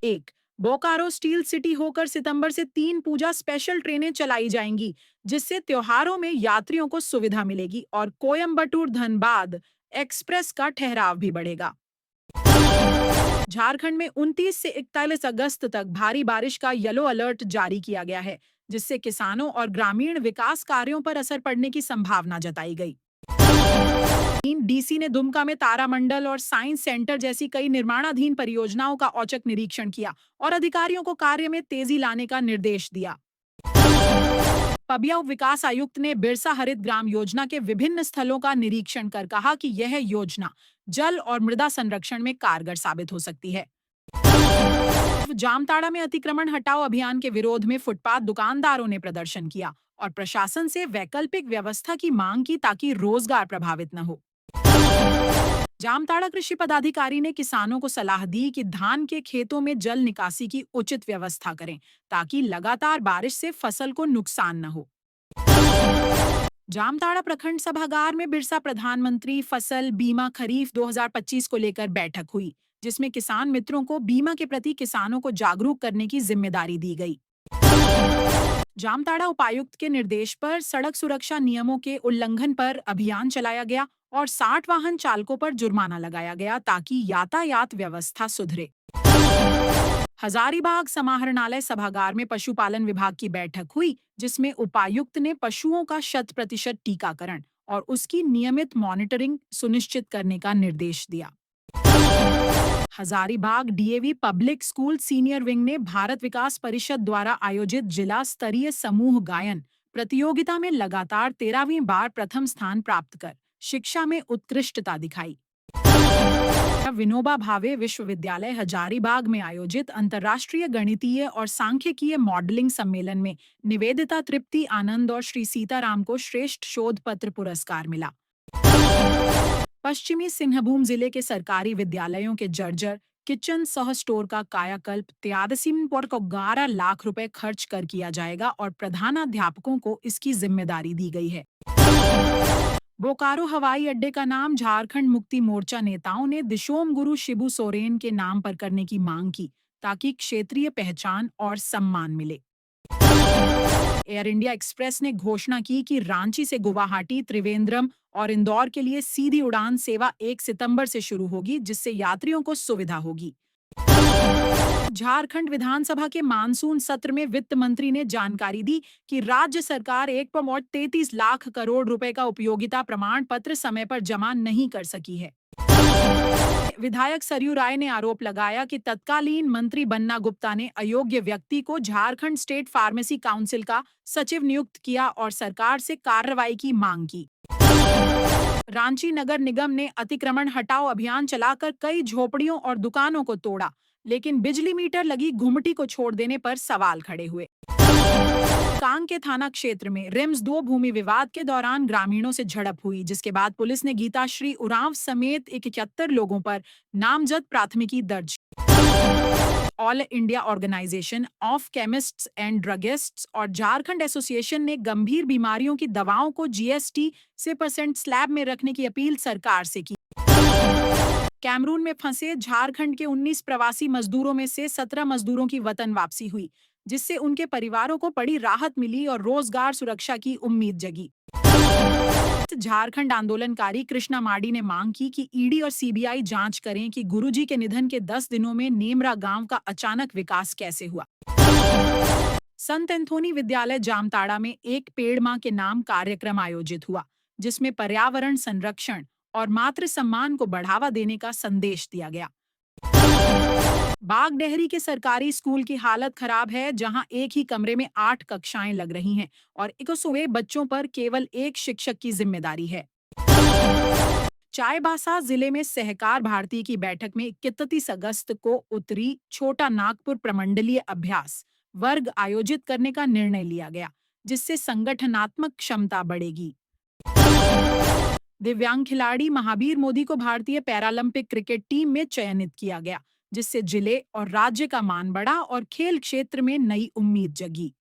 एक, Bokaro steel city होकर सितंबर से 3 पूजा स्पेशल ट्रेनें चलाई जाएंगी, जिससे त्योहारों में यात्रियों को सुविधा मिलेगी और कोयम्बटूर धनबाद एक्सप्रेस का ठहराव भी बढ़ेगा। झारखंड में 29 से 41 अगस्त तक भारी बारिश का येलो अलर्ट जारी किया गया है, जिससे किसानों और ग्रामीण विकास कार्यों पर असर पड़ने की संभावना जताई गई। डीसी ने दुमका में तारामंडल और साइंस सेंटर जैसी कई निर्माणाधीन परियोजनाओं का औचक निरीक्षण किया और अधिकारियों को कार्य में तेजी लाने का निर्देश दिया। पबिया विकास आयुक्त ने बिरसा हरित ग्राम योजना के विभिन्न स्थलों का निरीक्षण कर कहा कि यह योजना जल और मृदा संरक्षण में कारगर साबित हो सकती है। जामताड़ा में अतिक्रमण हटाओ अभियान के विरोध में फुटपाथ दुकानदारों ने प्रदर्शन किया और प्रशासन से वैकल्पिक व्यवस्था की मांग की ताकि रोजगार प्रभावित न हो। जामताड़ा कृषि पदाधिकारी ने किसानों को सलाह दी कि धान के खेतों में जल निकासी की उचित व्यवस्था करें ताकि लगातार बारिश से फसल को नुकसान न हो। जामताड़ा प्रखंड सभागार में बिरसा प्रधानमंत्री फसल बीमा खरीफ 2025 को लेकर बैठक हुई, जिसमें किसान मित्रों को बीमा के प्रति किसानों को जागरूक करने की जिम्मेदारी दी गई। जामताड़ा उपायुक्त के निर्देश पर सड़क सुरक्षा नियमों के उल्लंघन पर अभियान चलाया गया और 60 वाहन चालकों पर जुर्माना लगाया गया ताकि यातायात व्यवस्था सुधरे। हजारीबाग समाहरणालय सभागार में पशुपालन विभाग की बैठक हुई, जिसमें उपायुक्त ने पशुओं का 100% टीकाकरण और उसकी नियमित मॉनिटरिंग सुनिश्चित करने का निर्देश दिया। Hazaribagh DAV public school senior wing ने भारत विकास परिषद द्वारा आयोजित जिला स्तरीय समूह गायन प्रतियोगिता में लगातार 13वीं बार प्रथम स्थान प्राप्त कर शिक्षा में उत्कृष्टता दिखाई। विनोबा भावे विश्वविद्यालय हजारीबाग में आयोजित अंतर्राष्ट्रीय गणितीय और सांख्यिकीय मॉडलिंग सम्मेलन में निवेदिता तृप्ति आनंद और श्री सीताराम को श्रेष्ठ शोध पत्र पुरस्कार मिला। पश्चिमी सिंहभूम जिले के सरकारी विद्यालयों के जर्जर किचन सह स्टोर का कायाकल्प 11 लाख रुपए खर्च कर किया जाएगा और प्रधानाध्यापकों को इसकी जिम्मेदारी दी गई है। बोकारो हवाई अड्डे का नाम झारखंड मुक्ति मोर्चा नेताओं ने दिशोम गुरु शिबू सोरेन के नाम पर करने की मांग की ताकि क्षेत्रीय पहचान और सम्मान मिले। एयर इंडिया एक्सप्रेस ने घोषणा की कि रांची से गुवाहाटी, त्रिवेंद्रम और इंदौर के लिए सीधी उड़ान सेवा 1 सितंबर से शुरू होगी, जिससे यात्रियों को सुविधा होगी। झारखंड विधानसभा के मानसून सत्र में वित्त मंत्री ने जानकारी दी कि राज्य सरकार 1.33 लाख करोड़ रुपए का उपयोगिता प्रमाण पत्र समय पर जमा नहीं कर सकी है। विधायक सरयू राय ने आरोप लगाया कि तत्कालीन मंत्री बन्ना गुप्ता ने अयोग्य व्यक्ति को झारखंड स्टेट फार्मेसी काउंसिल का सचिव नियुक्त किया और सरकार से कार्रवाई की मांग की। रांची नगर निगम ने अतिक्रमण हटाओ अभियान चलाकर कई झोपड़ियों और दुकानों को तोड़ा, लेकिन बिजली मीटर लगी घुमटी को छोड़ देने पर सवाल खड़े हुए। कांग के थाना क्षेत्र में रिम्स 2 भूमि विवाद के दौरान ग्रामीणों से झड़प हुई, जिसके बाद पुलिस ने गीताश्री उरांव समेत 71 लोगों पर नामजद प्राथमिकी दर्ज। All India Organisation of Chemists and Druggists और झारखंड एसोसिएशन ने गंभीर बीमारियों की दवाओं को जीएसटी से % स्लैब में रखने की अपील सरकार से की। कैमरून में फंसे झारखंड के 19 प्रवासी मजदूरों में से 17 मजदूरों की वतन वापसी हुई, जिससे उनके परिवारों को बड़ी राहत मिली और रोजगार सुरक्षा की उम्मीद जगी। झारखंड आंदोलनकारी कृष्णा माडी ने मांग की कि ईडी और सीबीआई जांच करें कि गुरुजी के निधन के 10 दिनों में नेमरा गांव का अचानक विकास कैसे हुआ। संत एंथोनी विद्यालय जामताड़ा में एक पेड़ मां के नाम कार्यक्रम आयोजित हुआ, जिसमें पर्यावरण संरक्षण और मातृ सम्मान को बढ़ावा देने का संदेश दिया गया। बागडेहरी के सरकारी स्कूल की हालत खराब है, जहां एक ही कमरे में 8 कक्षाएं लग रही हैं और 100 बच्चों पर केवल एक शिक्षक की जिम्मेदारी है। चाईबासा जिले में सहकार भारती की बैठक में 31 अगस्त को उत्तरी छोटा नागपुर प्रमंडलीय अभ्यास वर्ग आयोजित करने का निर्णय लिया गया, जिससे संगठनात्मक क्षमता बढ़ेगी। दिव्यांग खिलाड़ी महावीर मोदी को भारतीय पैरालंपिक क्रिकेट टीम में चयनित किया गया, जिससे जिले और राज्य का मान बढ़ा और खेल क्षेत्र में नई उम्मीद जगी।